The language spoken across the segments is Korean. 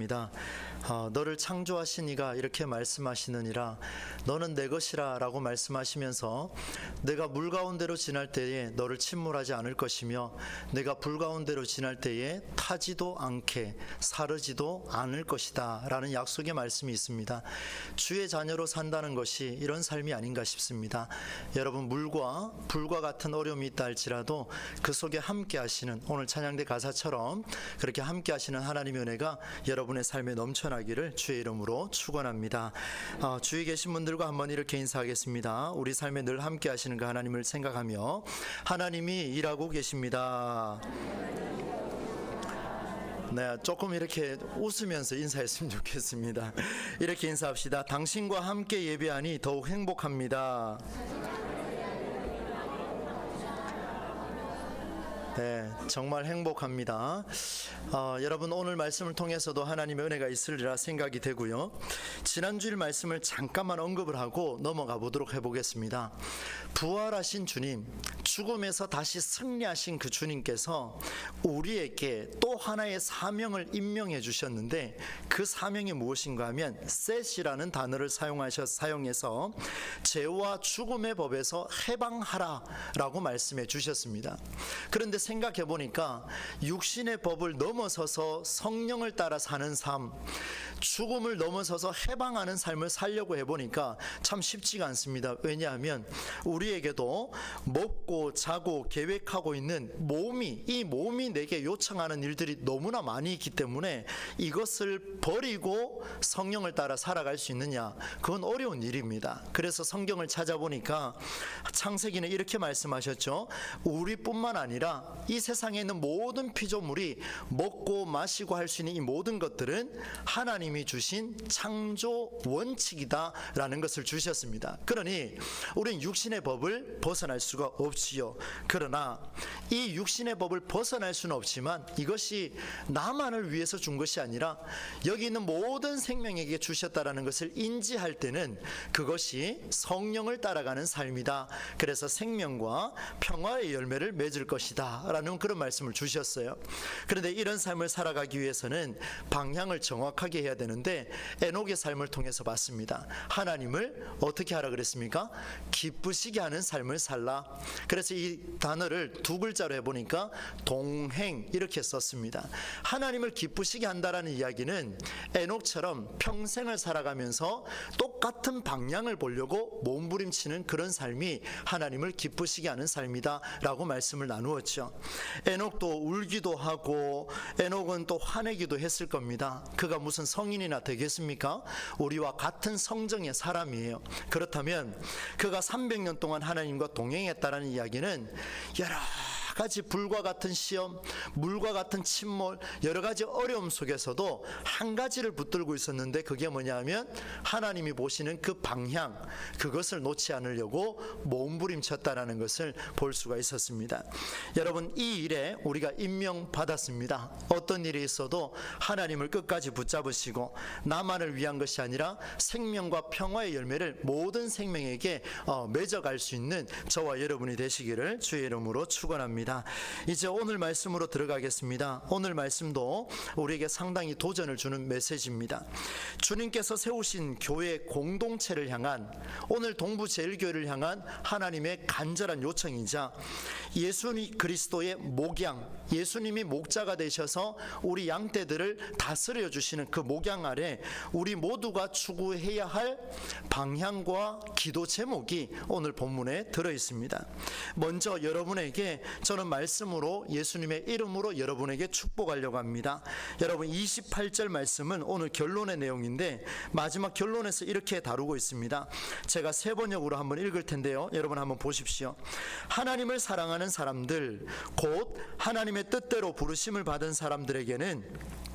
있습니다. 너를 창조하신 이가 이렇게 말씀하시느니라. 너는 내 것이라 라고 말씀하시면서 내가 물 가운데로 지날 때에 너를 침몰하지 않을 것이며 내가 불 가운데로 지날 때에 타지도 않게 사르지도 않을 것이다 라는 약속의 말씀이 있습니다. 주의 자녀로 산다는 것이 이런 삶이 아닌가 싶습니다. 여러분, 물과 불과 같은 어려움이 있다 할지라도 그 속에 함께 하시는, 오늘 찬양대 가사처럼 그렇게 함께 하시는 하나님의 은혜가 여러분의 삶에 넘쳐나기를 주의 이름으로 축원합니다. 주위에 계신 분들과 한번 이렇게 인사하겠습니다. 우리 삶에 늘 함께 하시는 그 하나님을 생각하며 하나님이 일하고 계십니다. 네, 조금 이렇게 웃으면서 인사했으면 좋겠습니다. 이렇게 인사합시다. 당신과 함께 예배하니 더욱 행복합니다. 네, 정말 행복합니다. 여러분, 오늘 말씀을 통해서도 하나님의 은혜가 있으리라 생각이 되고요. 지난주일 말씀을 잠깐만 언급을 하고 넘어가 보도록 해보겠습니다. 부활하신 주님, 죽음에서 다시 승리하신 그 주님께서 우리에게 또 하나의 사명을 임명해 주셨는데 그 사명이 무엇인가 하면 셋이라는 단어를 사용해서 죄와 죽음의 법에서 해방하라 라고 말씀해 주셨습니다. 그런데 생각해 보니까 육신의 법을 넘어서서 성령을 따라 사는 삶, 죽음을 넘어서서 해방하는 삶을 살려고 해보니까 참 쉽지가 않습니다. 왜냐하면 우리에게도 먹고 자고 계획하고 있는 이 몸이 내게 요청하는 일들이 너무나 많이 있기 때문에 이것을 버리고 성령을 따라 살아갈 수 있느냐, 그건 어려운 일입니다. 그래서 성경을 찾아보니까 창세기는 이렇게 말씀하셨죠. 우리뿐만 아니라 이 세상에 있는 모든 피조물이 먹고 마시고 할 수 있는 이 모든 것들은 하나님이 주신 창조 원칙이다 라는 것을 주셨습니다. 그러니 우리는 육신의 법을 벗어날 수가 없지요. 그러나 이 육신의 법을 벗어날 수는 없지만 이것이 나만을 위해서 준 것이 아니라 여기 있는 모든 생명에게 주셨다라는 것을 인지할 때는 그것이 성령을 따라가는 삶이다. 그래서 생명과 평화의 열매를 맺을 것이다 라는 그런 말씀을 주셨어요. 그런데 이런 삶을 살아가기 위해서는 방향을 정확하게 해야 되는데 에녹의 삶을 통해서 봤습니다. 하나님을 어떻게 하라 그랬습니까? 기쁘시게 하는 삶을 살라. 그래서 이 단어를 두 글자로 해보니까 동행 이렇게 썼습니다. 하나님을 기쁘시게 한다라는 이야기는 에녹처럼 평생을 살아가면서 똑같은 방향을 보려고 몸부림치는 그런 삶이 하나님을 기쁘시게 하는 삶이다 라고 말씀을 나누었죠. 에녹도 울기도 하고 에녹은 또 화내기도 했을 겁니다. 그가 무슨 성인이나 되겠습니까? 우리와 같은 성정의 사람이에요. 그렇다면 그가 300년 동안 하나님과 동행했다라는 이야기는 여러 가지 불과 같은 시험, 물과 같은 침몰, 여러 가지 어려움 속에서도 한 가지를 붙들고 있었는데 그게 뭐냐면 하나님이 보시는 그 방향, 그것을 놓지 않으려고 몸부림쳤다라는 것을 볼 수가 있었습니다. 여러분, 이 일에 우리가 임명받았습니다. 어떤 일이 있어도 하나님을 끝까지 붙잡으시고 나만을 위한 것이 아니라 생명과 평화의 열매를 모든 생명에게 맺어갈 수 있는 저와 여러분이 되시기를 주의 이름으로 축원합니다. 이제 오늘 말씀으로 들어가겠습니다. 오늘 말씀도 우리에게 상당히 도전을 주는 메시지입니다. 주님께서 세우신 교회 공동체를 향한, 오늘 동부제일교회를 향한 하나님의 간절한 요청이자 예수님 그리스도의 목양, 예수님이 목자가 되셔서 우리 양떼들을 다스려 주시는 그 목양 아래 우리 모두가 추구해야 할 방향과 기도 제목이 오늘 본문에 들어 있습니다. 먼저 여러분에게 저는 말씀으로 예수님의 이름으로 여러분에게 축복하려고 합니다. 여러분, 28절 말씀은 오늘 결론의 내용인데 마지막 결론에서 이렇게 다루고 있습니다. 제가 세 번역으로 한번 읽을 텐데요. 여러분 한번 보십시오. 하나님을 사랑하는 사람들, 곧 하나님의 뜻대로 부르심을 받은 사람들에게는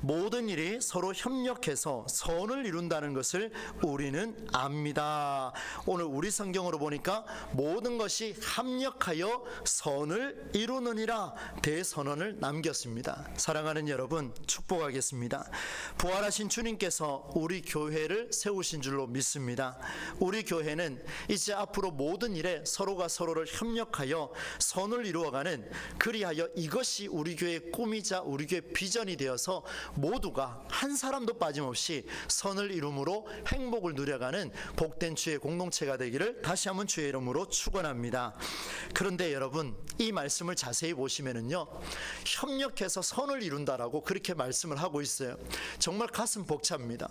모든 일이 서로 협력해서 선을 이룬다는 것을 우리는 압니다. 오늘 우리 성경으로 보니까 모든 것이 합력하여 선을 이루느니라 대선언을 남겼습니다. 사랑하는 여러분, 축복하겠습니다. 부활하신 주님께서 우리 교회를 세우신 줄로 믿습니다. 우리 교회는 이제 앞으로 모든 일에 서로가 서로를 협력하여 선을 이루어가는, 그리하여 이것이 우리 교회의 꿈이자 우리 교회의 비전이 되어서 모두가 한 사람도 빠짐없이 선을 이룸으로 행복을 누려가는 복된 주의 공동체가 되기를 다시 한번 주의 이름으로 축원합니다. 그런데 여러분, 이 말씀을 자세히 보시면은요, 협력해서 선을 이룬다라고 그렇게 말씀을 하고 있어요. 정말 가슴 벅찹니다.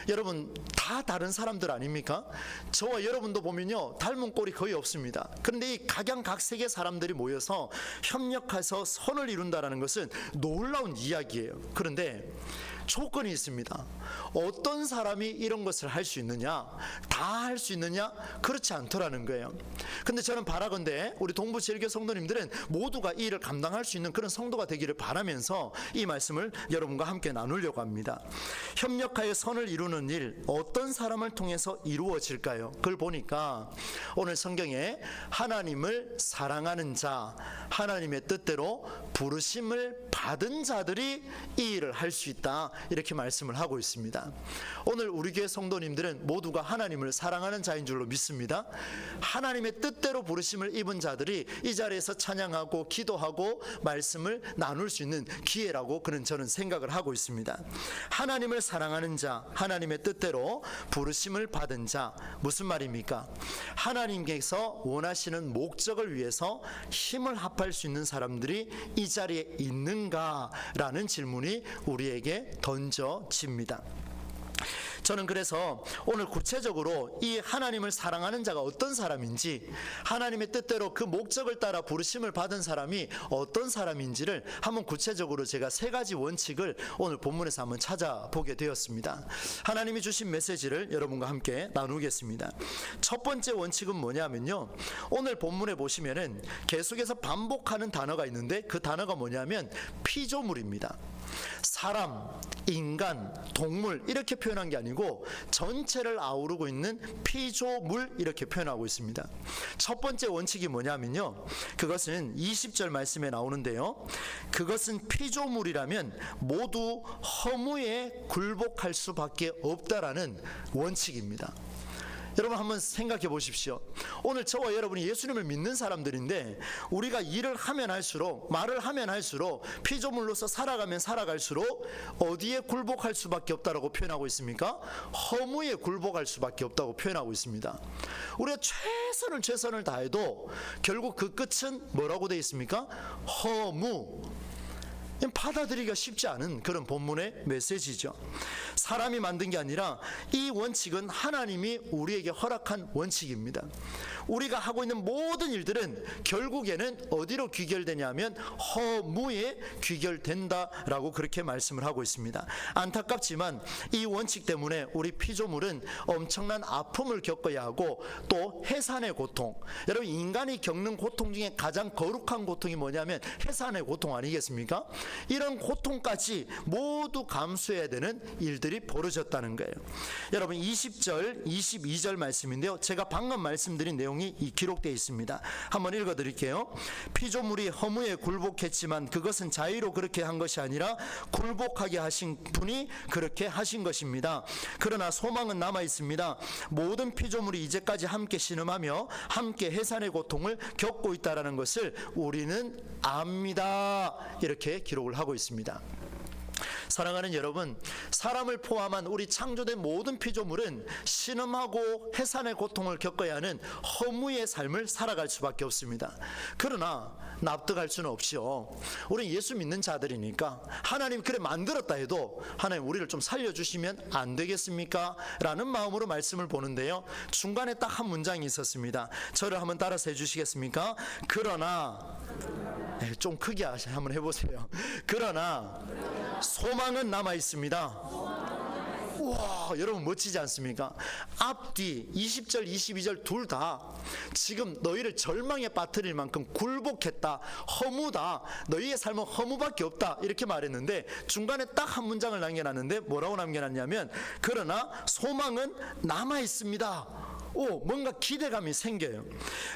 여러분, 다 다른 사람들 아닙니까? 저와 여러분도 보면요, 닮은 꼴이 거의 없습니다. 그런데 이 각양각색의 사람들이 모여서 협력해서 선을 이룬다라는 것은 놀라운 이야기예요. 그런데 조건이 있습니다. 어떤 사람이 이런 것을 할 수 있느냐? 다 할 수 있느냐? 그렇지 않더라는 거예요. 근데 저는 바라건대 우리 동부 제일교회 성도님들은 모두가 이 일을 감당할 수 있는 그런 성도가 되기를 바라면서 이 말씀을 여러분과 함께 나누려고 합니다. 협력하여 선을 이루는 일, 어떤 사람을 통해서 이루어질까요? 그걸 보니까 오늘 성경에 하나님을 사랑하는 자, 하나님의 뜻대로 부르심을 받은 자들이 이 일을 할 수 있다, 이렇게 말씀을 하고 있습니다. 오늘 우리 교회 성도님들은 모두가 하나님을 사랑하는 자인 줄로 믿습니다. 하나님의 뜻대로 부르심을 입은 자들이 이 자리에서 찬양하고 기도하고 말씀을 나눌 수 있는 기회라고 저는 생각을 하고 있습니다. 하나님을 사랑하는 자, 하나님의 뜻대로 부르심을 받은 자, 무슨 말입니까? 하나님께서 원하시는 목적을 위해서 힘을 합할 수 있는 사람들이 이 자리에 있는가라는 질문이 우리에게 던져집니다. 저는 그래서 오늘 구체적으로 이 하나님을 사랑하는 자가 어떤 사람인지, 하나님의 뜻대로 그 목적을 따라 부르심을 받은 사람이 어떤 사람인지를 한번 구체적으로 제가 3가지 원칙을 오늘 본문에서 한번 찾아보게 되었습니다. 하나님이 주신 메시지를 여러분과 함께 나누겠습니다. 첫 번째 원칙은 뭐냐면요, 오늘 본문에 보시면은 계속해서 반복하는 단어가 있는데 그 단어가 뭐냐면 피조물입니다. 사람, 인간, 동물 이렇게 표현한 게 아니고 전체를 아우르고 있는 피조물 이렇게 표현하고 있습니다. 첫 번째 원칙이 뭐냐면요, 그것은 20절 말씀에 나오는데요, 그것은 피조물이라면 모두 허무에 굴복할 수밖에 없다라는 원칙입니다. 여러분 한번 생각해 보십시오. 오늘 저와 여러분이 예수님을 믿는 사람들인데 우리가 일을 하면 할수록, 말을 하면 할수록, 피조물로서 살아가면 살아갈수록 어디에 굴복할 수밖에 없다라고 표현하고 있습니까? 허무에 굴복할 수밖에 없다고 표현하고 있습니다. 우리가 최선을 다해도 결국 그 끝은 뭐라고 되어 있습니까? 허무. 받아들이기가 쉽지 않은 그런 본문의 메시지죠. 사람이 만든 게 아니라 이 원칙은 하나님이 우리에게 허락한 원칙입니다. 우리가 하고 있는 모든 일들은 결국에는 어디로 귀결되냐면 허무에 귀결된다라고 그렇게 말씀을 하고 있습니다. 안타깝지만 이 원칙 때문에 우리 피조물은 엄청난 아픔을 겪어야 하고 또 해산의 고통, 여러분 인간이 겪는 고통 중에 가장 거룩한 고통이 뭐냐면 해산의 고통 아니겠습니까? 이런 고통까지 모두 감수해야 되는 일들이 벌어졌다는 거예요. 여러분 20절, 22절 말씀인데요, 제가 방금 말씀드린 내용이 기록되어 있습니다. 한번 읽어드릴게요. 피조물이 허무에 굴복했지만 그것은 자의로 그렇게 한 것이 아니라 굴복하게 하신 분이 그렇게 하신 것입니다. 그러나 소망은 남아 있습니다. 모든 피조물이 이제까지 함께 신음하며 함께 해산의 고통을 겪고 있다는 것을 우리는 압니다. 이렇게 기록을 하고 있습니다. 사랑하는 여러분, 사람을 포함한 우리 창조된 모든 피조물은 신음하고 해산의 고통을 겪어야 하는 허무의 삶을 살아갈 수밖에 없습니다. 그러나 납득할 수는 없이요, 우리는 예수 믿는 자들이니까 하나님 그래 만들었다 해도 하나님 우리를 좀 살려주시면 안 되겠습니까? 라는 마음으로 말씀을 보는데요, 중간에 딱 한 문장이 있었습니다. 저를 한번 따라서 해주시겠습니까? 그러나, 좀 크게 한번 해보세요. 그러나 소망은 남아 있습니다. 와, 여러분 멋지지 않습니까? 앞뒤 20절 22절 둘 다 지금 너희를 절망에 빠뜨릴 만큼 굴복했다, 허무다, 너희의 삶은 허무밖에 없다 이렇게 말했는데 중간에 딱 한 문장을 남겨놨는데 뭐라고 남겨놨냐면 그러나 소망은 남아 있습니다. 뭔가 기대감이 생겨요.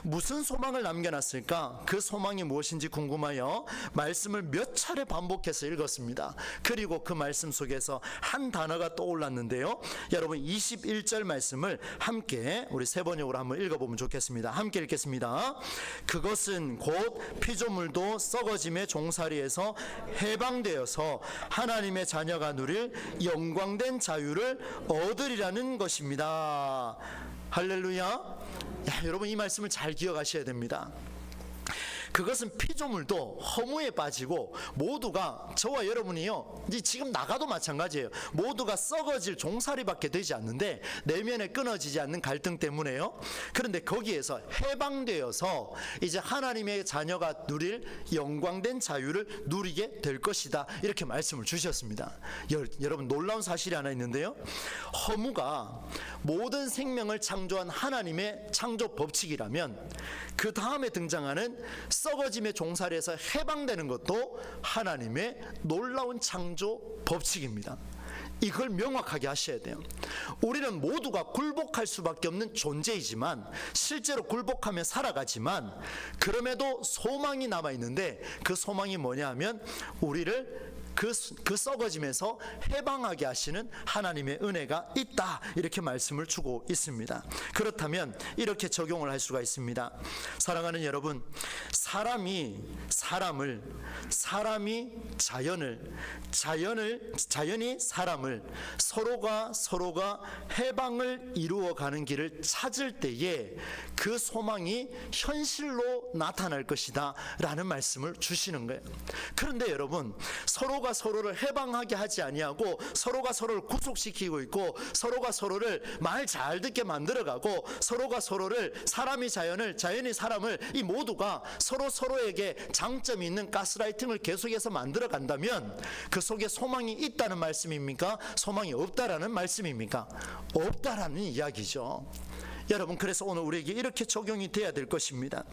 무슨 소망을 남겨놨을까? 그 소망이 무엇인지 궁금하여 말씀을 몇 차례 반복해서 읽었습니다. 그리고 그 말씀 속에서 한 단어가 떠올랐는데요. 여러분 21절 말씀을 함께 우리 세 번역으로 한번 읽어보면 좋겠습니다. 함께 읽겠습니다. 그것은 곧 피조물도 썩어짐의 종살이에서 해방되어서 하나님의 자녀가 누릴 영광된 자유를 얻으리라는 것입니다. 할렐루야. 여러분 이 말씀을 잘 기억하셔야 됩니다. 그것은 피조물도 허무에 빠지고 모두가 저와 여러분이요 지금 나가도 마찬가지예요. 모두가 썩어질 종살이밖에 되지 않는데 내면에 끊어지지 않는 갈등 때문에요. 그런데 거기에서 해방되어서 이제 하나님의 자녀가 누릴 영광된 자유를 누리게 될 것이다. 이렇게 말씀을 주셨습니다. 여러분 놀라운 사실이 하나 있는데요. 허무가 모든 생명을 창조한 하나님의 창조 법칙이라면 그 다음에 등장하는 썩어짐의 종살이에서 해방되는 것도 하나님의 놀라운 창조 법칙입니다. 이걸 명확하게 하셔야 돼요. 우리는 모두가 굴복할 수밖에 없는 존재이지만 실제로 굴복하며 살아가지만 그럼에도 소망이 남아있는데 그 소망이 뭐냐 하면 우리를 그 썩어짐에서 해방하게 하시는 하나님의 은혜가 있다. 이렇게 말씀을 주고 있습니다. 그렇다면 이렇게 적용을 할 수가 있습니다. 사랑하는 여러분, 사람이 자연이 사람을 서로가 해방을 이루어가는 길을 찾을 때에 그 소망이 현실로 나타날 것이다 라는 말씀을 주시는 거예요. 그런데 여러분, 서로가 서로를 해방하게 하지 아니하고 서로가 서로를 구속시키고 있고 서로가 서로를 말 잘 듣게 만들어가고 서로가 서로를 사람이 자연이 사람을 이 모두가 서로에게 장점이 있는 가스라이팅을 계속해서 만들어 간다면 그 속에 소망이 있다는 말씀입니까? 소망이 없다라는 말씀입니까? 없다라는 이야기죠. 여러분, 그래서 오늘 우리에게 이렇게 적용이 돼야 될 것입니다.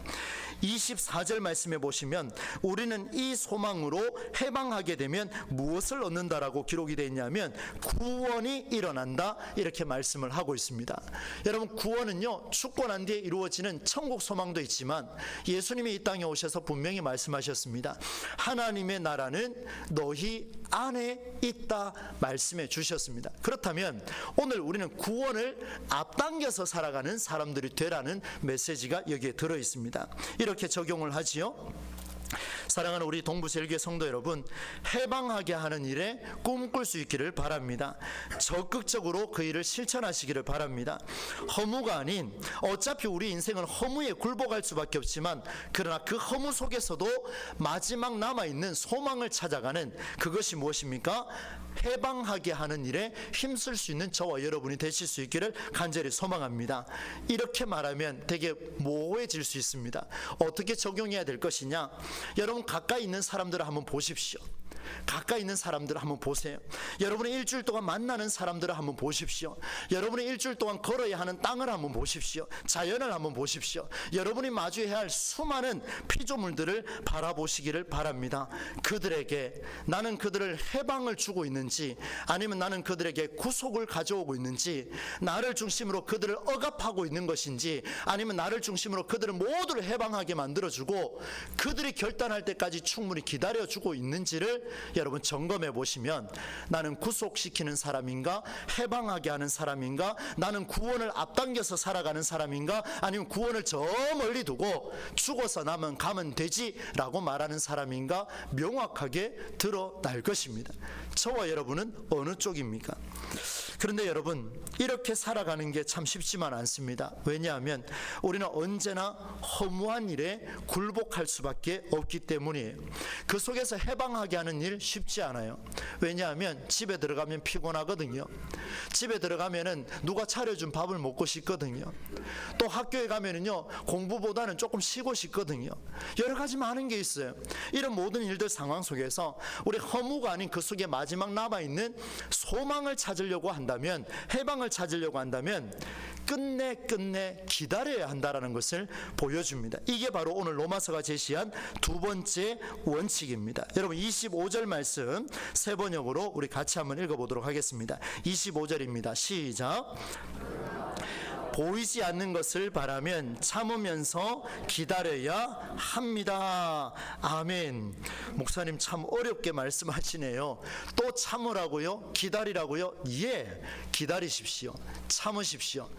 24절 말씀에 보시면 우리는 이 소망으로 해방하게 되면 무엇을 얻는다라고 기록이 되어 있냐면 구원이 일어난다 이렇게 말씀을 하고 있습니다. 여러분, 구원은요 죽고 난 뒤에 이루어지는 천국 소망도 있지만 예수님이 이 땅에 오셔서 분명히 말씀하셨습니다. 하나님의 나라는 너희 안에 있다 말씀해 주셨습니다. 그렇다면 오늘 우리는 구원을 앞당겨서 살아가는 사람들이 되라는 메시지가 여기에 들어 있습니다. 이렇게 적용을 하지요. 사랑하는 우리 동부제일교회 성도 여러분, 해방하게 하는 일에 꿈꿀 수 있기를 바랍니다. 적극적으로 그 일을 실천하시기를 바랍니다. 허무가 아닌, 어차피 우리 인생은 허무에 굴복할 수밖에 없지만 그러나 그 허무 속에서도 마지막 남아있는 소망을 찾아가는 그것이 무엇입니까? 해방하게 하는 일에 힘쓸 수 있는 저와 여러분이 되실 수 있기를 간절히 소망합니다. 이렇게 말하면 되게 모호해질 수 있습니다. 어떻게 적용해야 될 것이냐? 여러분, 가까이 있는 사람들을 한번 보십시오. 가까이 있는 사람들을 한번 보세요. 여러분이 일주일 동안 만나는 사람들을 한번 보십시오. 여러분이 일주일 동안 걸어야 하는 땅을 한번 보십시오. 자연을 한번 보십시오. 여러분이 마주해야 할 수많은 피조물들을 바라보시기를 바랍니다. 그들에게 나는 그들을 해방을 주고 있는지 아니면 나는 그들에게 구속을 가져오고 있는지, 나를 중심으로 그들을 억압하고 있는 것인지 아니면 나를 중심으로 그들을 모두를 해방하게 만들어주고 그들이 결단할 때까지 충분히 기다려주고 있는지를 여러분 점검해 보시면 나는 구속시키는 사람인가, 해방하게 하는 사람인가, 나는 구원을 앞당겨서 살아가는 사람인가, 아니면 구원을 저 멀리 두고 죽어서 나면 가면 되지 라고 말하는 사람인가 명확하게 드러날 것입니다. 저와 여러분은 어느 쪽입니까? 그런데 여러분, 이렇게 살아가는 게 참 쉽지만 않습니다. 왜냐하면 우리는 언제나 허무한 일에 굴복할 수밖에 없기 때문이에요. 그 속에서 해방하게 하는 일 쉽지 않아요. 왜냐하면 집에 들어가면 피곤하거든요. 집에 들어가면은 누가 차려준 밥을 먹고 싶거든요. 또 학교에 가면은요 공부보다는 조금 쉬고 싶거든요. 여러 가지 많은 게 있어요. 이런 모든 일들 상황 속에서 우리 허무가 아닌 그 속에 마지막 남아있는 소망을 찾으려고 한다면, 해방을 찾으려고 한다면 끝내 기다려야 한다라는 것을 보여줍니다. 이게 바로 오늘 로마서가 제시한 두 번째 원칙입니다. 여러분 25절 말씀 세 번역으로 우리 같이 한번 읽어보도록 하겠습니다. 25절입니다. 시작. 보이지 않는 것을 바라면 참으면서 기다려야 합니다. 아멘. 목사님 참 어렵게 말씀하시네요. 또 참으라고요? 기다리라고요? 예, 기다리십시오. 참으십시오.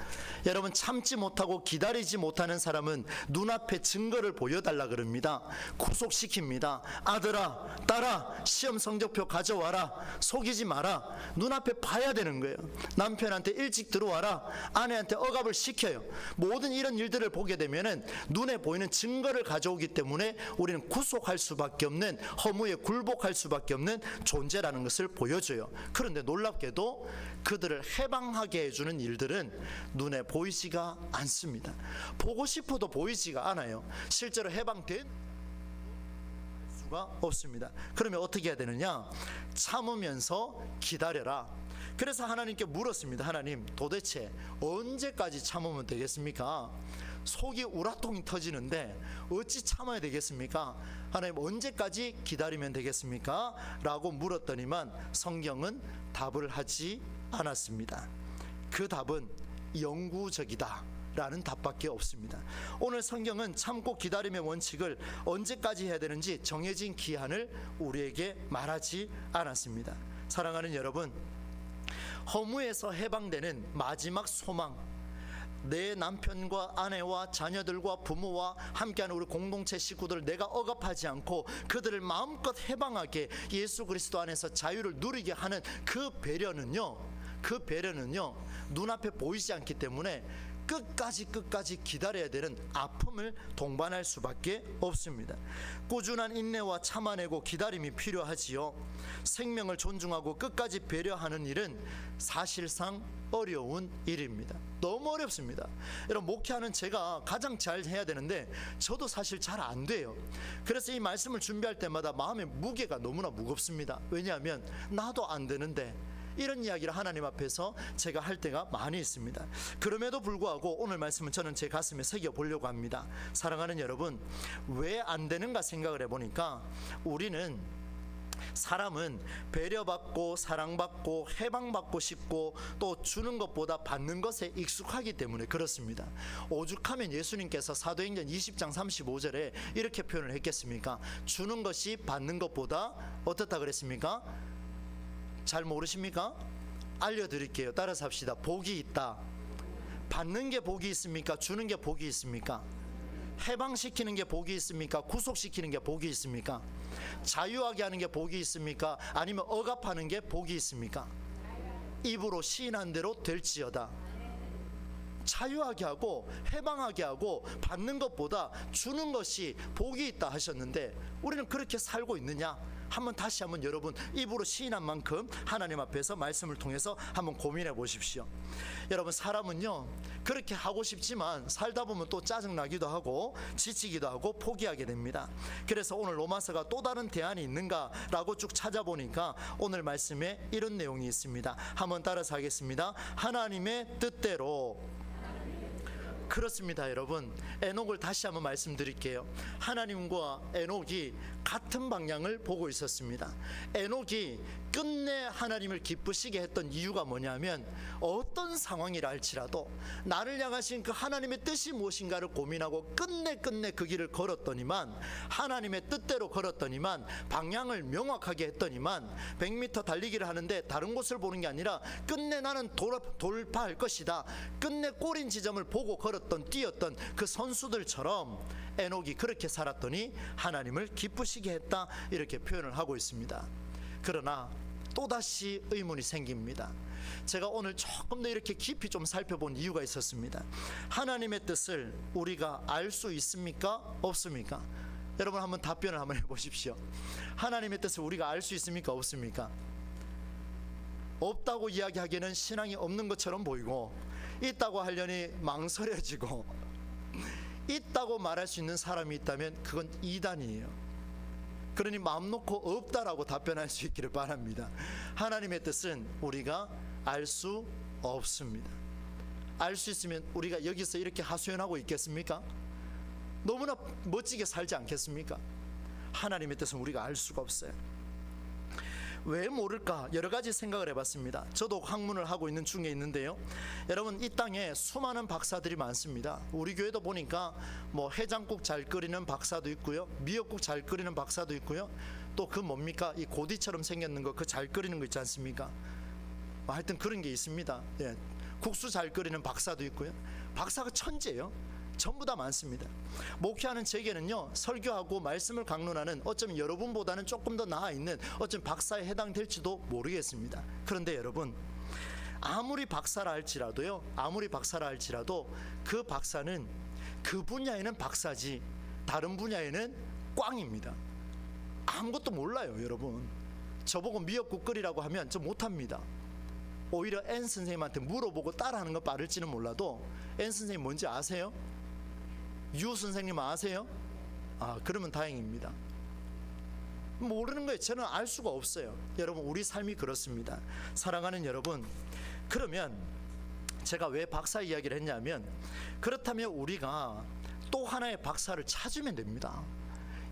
여러분, 참지 못하고 기다리지 못하는 사람은 눈앞에 증거를 보여달라 그럽니다. 구속시킵니다. 아들아, 딸아, 시험 성적표 가져와라. 속이지 마라. 눈앞에 봐야 되는 거예요. 남편한테 일찍 들어와라. 아내한테 억압을 시켜요. 모든 이런 일들을 보게 되면은 눈에 보이는 증거를 가져오기 때문에 우리는 구속할 수밖에 없는, 허무에 굴복할 수밖에 없는 존재라는 것을 보여줘요. 그런데 놀랍게도 그들을 해방하게 해주는 일들은 눈에 보이지가 않습니다. 보고 싶어도 보이지가 않아요. 실제로 해방된 수가 없습니다. 그러면 어떻게 해야 되느냐? 참으면서 기다려라. 그래서 하나님께 물었습니다. 하나님, 도대체 언제까지 참으면 되겠습니까? 속이 우라통이 터지는데 어찌 참아야 되겠습니까? 하나님, 언제까지 기다리면 되겠습니까? 라고 물었더니만 성경은 답을 하지 않았습니다. 그 답은 영구적이다 라는 답밖에 없습니다. 오늘 성경은 참고 기다림의 원칙을 언제까지 해야 되는지 정해진 기한을 우리에게 말하지 않았습니다. 사랑하는 여러분, 허무에서 해방되는 마지막 소망, 내 남편과 아내와 자녀들과 부모와 함께하는 우리 공동체 식구들을 내가 억압하지 않고 그들을 마음껏 해방하게 예수 그리스도 안에서 자유를 누리게 하는 그 배려는요, 눈앞에 보이지 않기 때문에 끝까지 기다려야 되는 아픔을 동반할 수밖에 없습니다. 꾸준한 인내와 참아내고 기다림이 필요하지요. 생명을 존중하고 끝까지 배려하는 일은 사실상 어려운 일입니다. 너무 어렵습니다. 여러분, 목회하는 제가 가장 잘 해야 되는데 저도 사실 잘 안 돼요. 그래서 이 말씀을 준비할 때마다 마음의 무게가 너무나 무겁습니다. 왜냐하면 나도 안 되는데, 이런 이야기를 하나님 앞에서 제가 할 때가 많이 있습니다. 그럼에도 불구하고 오늘 말씀은 저는 제 가슴에 새겨보려고 합니다. 사랑하는 여러분, 왜 안 되는가 생각을 해보니까 사람은 배려받고 사랑받고 해방받고 싶고 또 주는 것보다 받는 것에 익숙하기 때문에 그렇습니다. 오죽하면 예수님께서 사도행전 20장 35절에 이렇게 표현을 했겠습니까? 주는 것이 받는 것보다 어떻다 그랬습니까? 잘 모르십니까? 알려드릴게요. 따라서 합시다. 복이 있다. 받는 게 복이 있습니까? 주는 게 복이 있습니까? 해방시키는 게 복이 있습니까? 구속시키는 게 복이 있습니까? 자유하게 하는 게 복이 있습니까? 아니면 억압하는 게 복이 있습니까? 입으로 시인한 대로 될지어다. 자유하게 하고 해방하게 하고 받는 것보다 주는 것이 복이 있다 하셨는데 우리는 그렇게 살고 있느냐? 다시 한번 여러분 입으로 시인한 만큼 하나님 앞에서 말씀을 통해서 한번 고민해 보십시오. 여러분, 사람은요 그렇게 하고 싶지만 살다 보면 또 짜증나기도 하고 지치기도 하고 포기하게 됩니다. 그래서 오늘 로마서가 또 다른 대안이 있는가라고 쭉 찾아보니까 오늘 말씀에 이런 내용이 있습니다. 한번 따라서 하겠습니다. 하나님의 뜻대로. 그렇습니다. 여러분, 에녹을 다시 한번 말씀드릴게요. 하나님과 에녹이 같은 방향을 보고 있었습니다. 에녹이 끝내 하나님을 기쁘시게 했던 이유가 뭐냐면 어떤 상황이라 할지라도 나를 향하신 그 하나님의 뜻이 무엇인가를 고민하고 끝내 그 길을 걸었더니만, 하나님의 뜻대로 걸었더니만, 방향을 명확하게 했더니만 100m 달리기를 하는데 다른 곳을 보는 게 아니라 끝내 나는 돌파할 것이다, 끝내 골인 지점을 보고 뛰었던 그 선수들처럼 에녹이 그렇게 살았더니 하나님을 기쁘시게 했다, 이렇게 표현을 하고 있습니다. 그러나 또다시 의문이 생깁니다. 제가 오늘 조금 더 이렇게 깊이 좀 살펴본 이유가 있었습니다. 하나님의 뜻을 우리가 알 수 있습니까? 없습니까? 여러분, 한번 답변을 한번 해보십시오. 하나님의 뜻을 우리가 알 수 있습니까? 없습니까? 없다고 이야기하기에는 신앙이 없는 것처럼 보이고, 있다고 하려니 망설여지고, 있다고 말할 수 있는 사람이 있다면 그건 이단이에요. 그러니 마음 놓고 없다라고 답변할 수 있기를 바랍니다. 하나님의 뜻은 우리가 알 수 없습니다. 알 수 있으면 우리가 여기서 이렇게 하소연하고 있겠습니까? 너무나 멋지게 살지 않겠습니까? 하나님의 뜻은 우리가 알 수가 없어요. 왜 모를까 여러 가지 생각을 해봤습니다. 저도 학문을 하고 있는 중에 있는데요, 여러분 이 땅에 수많은 박사들이 많습니다. 우리 교회도 보니까 뭐 해장국 잘 끓이는 박사도 있고요, 미역국 잘 끓이는 박사도 있고요, 또 그 뭡니까 이 고디처럼 생겼는 거 그 잘 끓이는 거 있지 않습니까? 하여튼 그런 게 있습니다. 예, 국수 잘 끓이는 박사도 있고요. 박사가 천재예요. 전부 다 많습니다. 목회하는 제게는요, 설교하고 말씀을 강론하는 어쩌면 여러분보다는 조금 더 나아 있는 어쩌면 박사에 해당될지도 모르겠습니다. 그런데 여러분, 아무리 박사라 할지라도 그 박사는 그 분야에는 박사지 다른 분야에는 꽝입니다. 아무것도 몰라요. 여러분, 저보고 미역국 끓이라고 하면 저 못합니다. 오히려 N 선생님한테 물어보고 따라하는 거 빠를지는 몰라도 N 선생님 뭔지 아세요? 유 선생님 아세요? 그러면 다행입니다. 모르는 거예요. 저는 알 수가 없어요. 여러분, 우리 삶이 그렇습니다. 사랑하는 여러분, 그러면 제가 왜 박사 이야기를 했냐면, 그렇다면 우리가 또 하나의 박사를 찾으면 됩니다.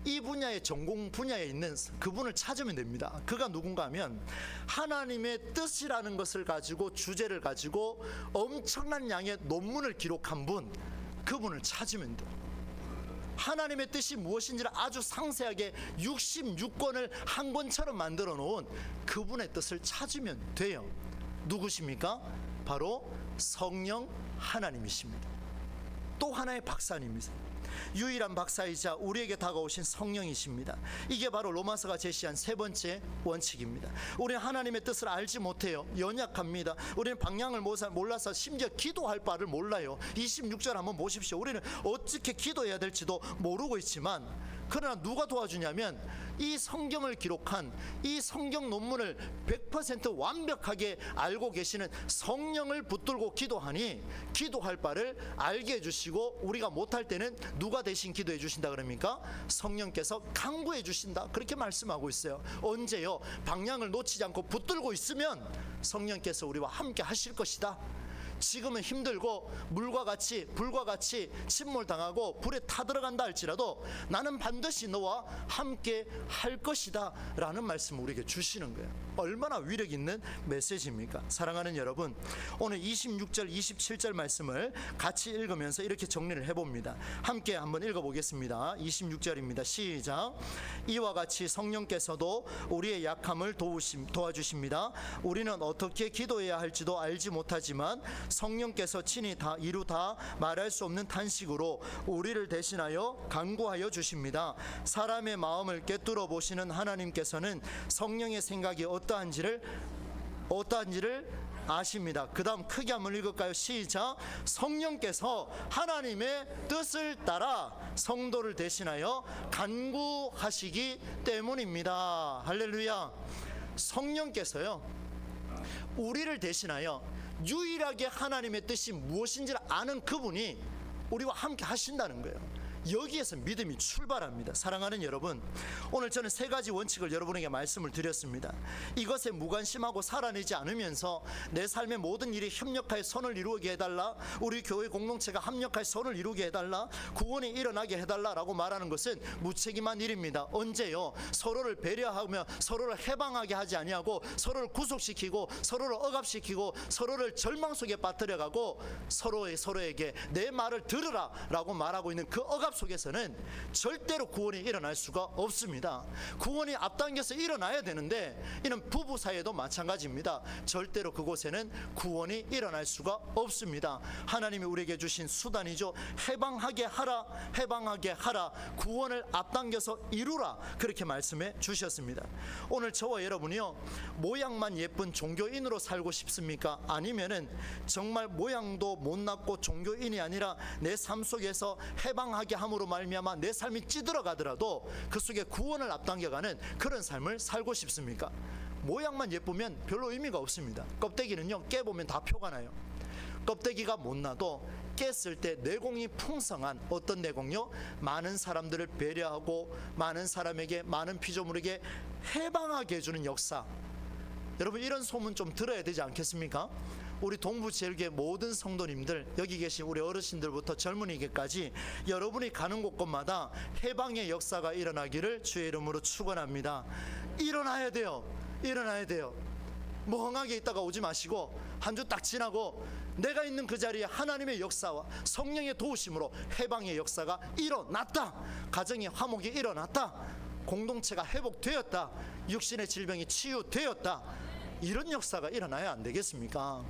이 분야의 전공 분야에 있는 그분을 찾으면 됩니다. 그가 누군가 하면 하나님의 뜻이라는 것을 가지고, 주제를 가지고 엄청난 양의 논문을 기록한 분, 그분을 찾으면 돼요. 하나님의 뜻이 무엇인지를 아주 상세하게 66권을 한 권처럼 만들어 놓은 그분의 뜻을 찾으면 돼요. 누구십니까? 바로 성령 하나님이십니다. 또 하나의 박사님이세요. 유일한 박사이자 우리에게 다가오신 성령이십니다. 이게 바로 로마서가 제시한 세 번째 원칙입니다. 우리는 하나님의 뜻을 알지 못해요. 연약합니다. 우리는 방향을 몰라서 심지어 기도할 바를 몰라요. 26절 한번 보십시오. 우리는 어떻게 기도해야 될지도 모르고 있지만, 그러나 누가 도와주냐면 이 성경을 기록한 이 성경 논문을 100% 완벽하게 알고 계시는 성령을 붙들고 기도하니 기도할 바를 알게 해주시고, 우리가 못할 때는 누가 대신 기도해 주신다 그럽니까? 성령께서 강구해 주신다, 그렇게 말씀하고 있어요. 언제요? 방향을 놓치지 않고 붙들고 있으면 성령께서 우리와 함께 하실 것이다. 지금은 힘들고 물과 같이 불과 같이 침몰당하고 불에 타들어간다 할지라도 나는 반드시 너와 함께 할 것이다 라는 말씀을 우리에게 주시는 거예요. 얼마나 위력 있는 메시지입니까? 사랑하는 여러분, 오늘 26절 27절 말씀을 같이 읽으면서 이렇게 정리를 해봅니다. 함께 한번 읽어보겠습니다. 26절입니다. 시작. 이와 같이 성령께서도 우리의 약함을 도와주십니다. 우리는 어떻게 기도해야 할지도 알지 못하지만 성령께서 친히 다 이루다 말할 수 없는 탄식으로 우리를 대신하여 간구하여 주십니다. 사람의 마음을 꿰뚫어 보시는 하나님께서는 성령의 생각이 어떠한지를 아십니다. 그 다음 크게 한번 읽을까요? 시작. 성령께서 하나님의 뜻을 따라 성도를 대신하여 간구하시기 때문입니다. 할렐루야. 성령께서요, 우리를 대신하여 유일하게 하나님의 뜻이 무엇인지를 아는 그분이 우리와 함께 하신다는 거예요. 여기에서 믿음이 출발합니다. 사랑하는 여러분, 오늘 저는 세 가지 원칙을 여러분에게 말씀을 드렸습니다. 이것에 무관심하고 살아내지 않으면서 내 삶의 모든 일이 협력하여 선을 이루게 해달라, 우리 교회 공동체가 합력하여 선을 이루게 해달라, 구원이 일어나게 해달라라고 말하는 것은 무책임한 일입니다. 언제요? 서로를 배려하며 서로를 해방하게 하지 아니하고 서로를 구속시키고 서로를 억압시키고 서로를 절망 속에 빠뜨려가고 서로에게 내 말을 들으라 라고 말하고 있는 그 억압 속에서는 절대로 구원이 일어날 수가 없습니다. 구원이 앞당겨서 일어나야 되는데, 이는 부부 사이에도 마찬가지입니다. 절대로 그곳에는 구원이 일어날 수가 없습니다. 하나님이 우리에게 주신 수단이죠. 해방하게 하라, 구원을 앞당겨서 이루라, 그렇게 말씀해 주셨습니다. 오늘 저와 여러분이요, 모양만 예쁜 종교인으로 살고 싶습니까? 아니면은 정말 모양도 못났고 종교인이 아니라 내 삶 속에서 해방하게 함으로 말미암아 내 삶이 찌들어가더라도 그 속에 구원을 앞당겨가는 그런 삶을 살고 싶습니까? 모양만 예쁘면 별로 의미가 없습니다. 껍데기는요, 깨보면 다 표가 나요. 껍데기가 못나도 깼을 때 내공이 풍성한 어떤 내공요? 많은 사람들을 배려하고 많은 사람에게, 많은 피조물에게 해방하게 해주는 역사. 여러분, 이런 소문 좀 들어야 되지 않겠습니까? 우리 동부제일교회 모든 성도님들, 여기 계신 우리 어르신들부터 젊은이에게까지 여러분이 가는 곳곳마다 해방의 역사가 일어나기를 주의 이름으로 축원합니다. 일어나야 돼요. 일어나야 돼요. 멍하게 있다가 오지 마시고 한 주 딱 지나고 내가 있는 그 자리에 하나님의 역사와 성령의 도우심으로 해방의 역사가 일어났다. 가정의 화목이 일어났다. 공동체가 회복되었다. 육신의 질병이 치유되었다. 이런 역사가 일어나야 안 되겠습니까?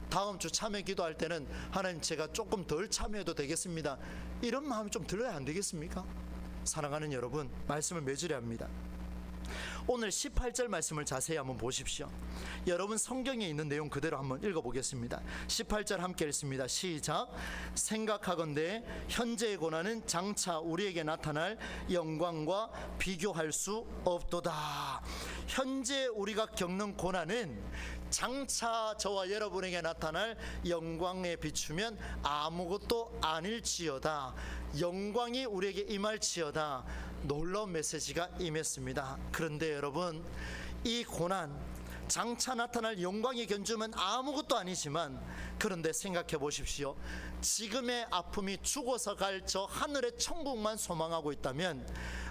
다음 주 참회 기도할 때는 하나님 제가 조금 덜 참여해도 되겠습니다. 이런 마음이 좀 들어야 안 되겠습니까? 사랑하는 여러분, 말씀을 맺으려 합니다. 오늘 18절 말씀을 자세히 한번 보십시오. 여러분 성경에 있는 내용 그대로 한번 읽어보겠습니다. 18절 함께 읽습니다. 시작. 생각하건대 현재의 고난은 장차 우리에게 나타날 영광과 비교할 수 없도다. 현재 우리가 겪는 고난은 장차 저와 여러분에게 나타날 영광에 비추면 아무것도 아닐지어다. 영광이 우리에게 임할지어다. 놀라운 메시지가 임했습니다. 그런데 여러분, 이 고난, 장차 나타날 영광이 견주면 아무것도 아니지만, 그런데 생각해 보십시오. 지금의 아픔이 죽어서 갈 저 하늘의 천국만 소망하고 있다면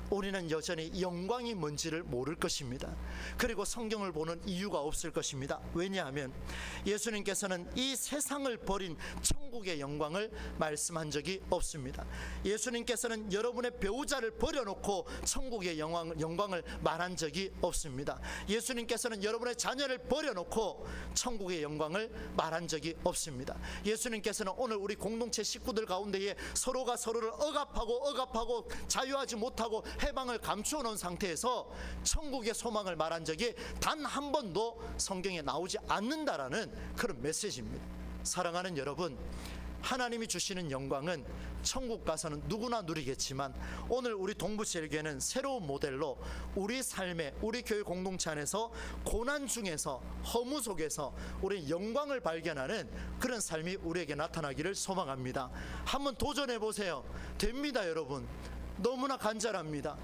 우리는 여전히 영광이 뭔지를 모를 것입니다. 그리고 성경을 보는 이유가 없을 것입니다. 왜냐하면 예수님께서는 이 세상을 버린 천국의 영광을 말씀한 적이 없습니다. 예수님께서는 여러분의 배우자를 버려놓고 천국의 영광을 말한 적이 없습니다. 예수님께서는 여러분의 자녀를 버려놓고 천국의 영광을 말한 적이 없습니다. 예수님께서는 오늘 우리 공동체 식구들 가운데에 서로가 서로를 억압하고 자유하지 못하고 해방을 감추어 놓은 상태에서 천국의 소망을 말한 적이 단 한 번도 성경에 나오지 않는다라는 그런 메시지입니다. 사랑하는 여러분, 하나님이 주시는 영광은 천국 가서는 누구나 누리겠지만 오늘 우리 동부제일교회는 새로운 모델로 우리 삶에, 우리 교회 공동체 안에서 고난 중에서, 허무 속에서 우리 영광을 발견하는 그런 삶이 우리에게 나타나기를 소망합니다. 한번 도전해 보세요. 됩니다. 여러분, 너무나 간절합니다.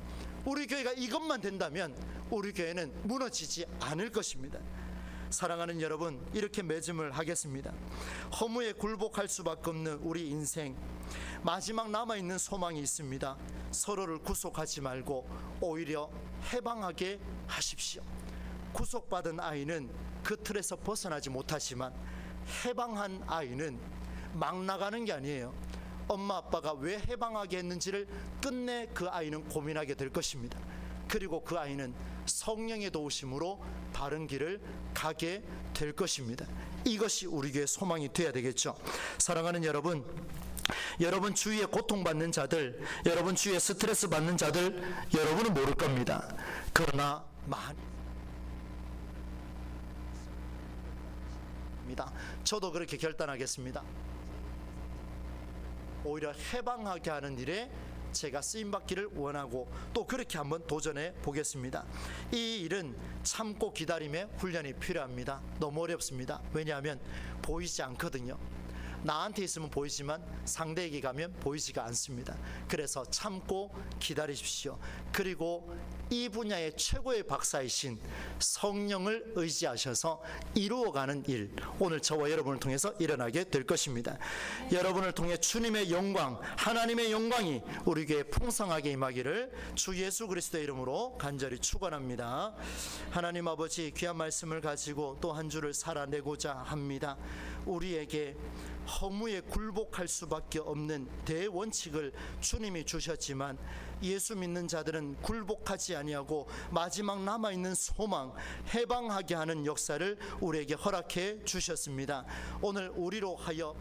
우리 교회가 이것만 된다면 우리 교회는 무너지지 않을 것입니다. 사랑하는 여러분, 이렇게 맺음을 하겠습니다. 허무에 굴복할 수밖에 없는 우리 인생, 마지막 남아있는 소망이 있습니다. 서로를 구속하지 말고 오히려 해방하게 하십시오. 구속받은 아이는 그 틀에서 벗어나지 못하지만 해방한 아이는 막 나가는 게 아니에요. 엄마 아빠가 왜 해방하게 했는지를 끝내 그 아이는 고민하게 될 것입니다. 그리고 그 아이는 성령의 도우심으로 바른 길을 가게 될 것입니다. 이것이 우리 교회의 소망이 되어야 되겠죠. 사랑하는 여러분, 여러분 주위에 고통받는 자들, 여러분 주위에 스트레스 받는 자들, 여러분은 모를 겁니다. 그러나 많이 저도 그렇게 결단하겠습니다. 오히려 해방하게 하는 일에 제가 쓰임받기를 원하고 또 그렇게 한번 도전해 보겠습니다. 이 일은 참고 기다림의 훈련이 필요합니다. 너무 어렵습니다. 왜냐하면 보이지 않거든요. 나한테 있으면 보이지만 상대에게 가면 보이지가 않습니다. 그래서 참고 기다리십시오. 그리고 이 분야의 최고의 박사이신 성령을 의지하셔서 이루어가는 일, 오늘 저와 여러분을 통해서 일어나게 될 것입니다. 여러분을 통해 주님의 영광, 하나님의 영광이 우리 교회에 풍성하게 임하기를 주 예수 그리스도의 이름으로 간절히 축원합니다. 하나님 아버지, 귀한 말씀을 가지고 또 한 주를 살아내고자 합니다. 우리에게 허무에 굴복할 수밖에 없는 대원칙을 주님이 주셨지만 예수 믿는 자들은 굴복하지 아니하고 마지막 남아있는 소망, 해방하게 하는 역사를 우리에게 허락해 주셨습니다. 오늘 우리로 하여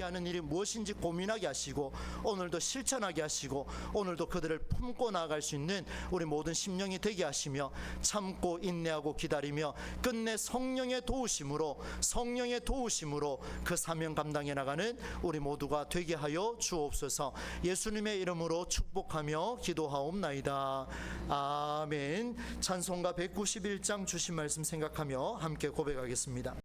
하는 일이 무엇인지 고민하게 하시고 오늘도 실천하게 하시고 오늘도 그들을 품고 나아갈 수 있는 우리 모든 심령이 되게 하시며 참고 인내하고 기다리며 끝내 성령의 도우심으로 그 사명 감당해 나가는 우리 모두가 되게 하여 주옵소서. 예수님의 이름으로 축복하며 기도하옵나이다. 아멘. 찬송가 191장 주신 말씀 생각하며 함께 고백하겠습니다.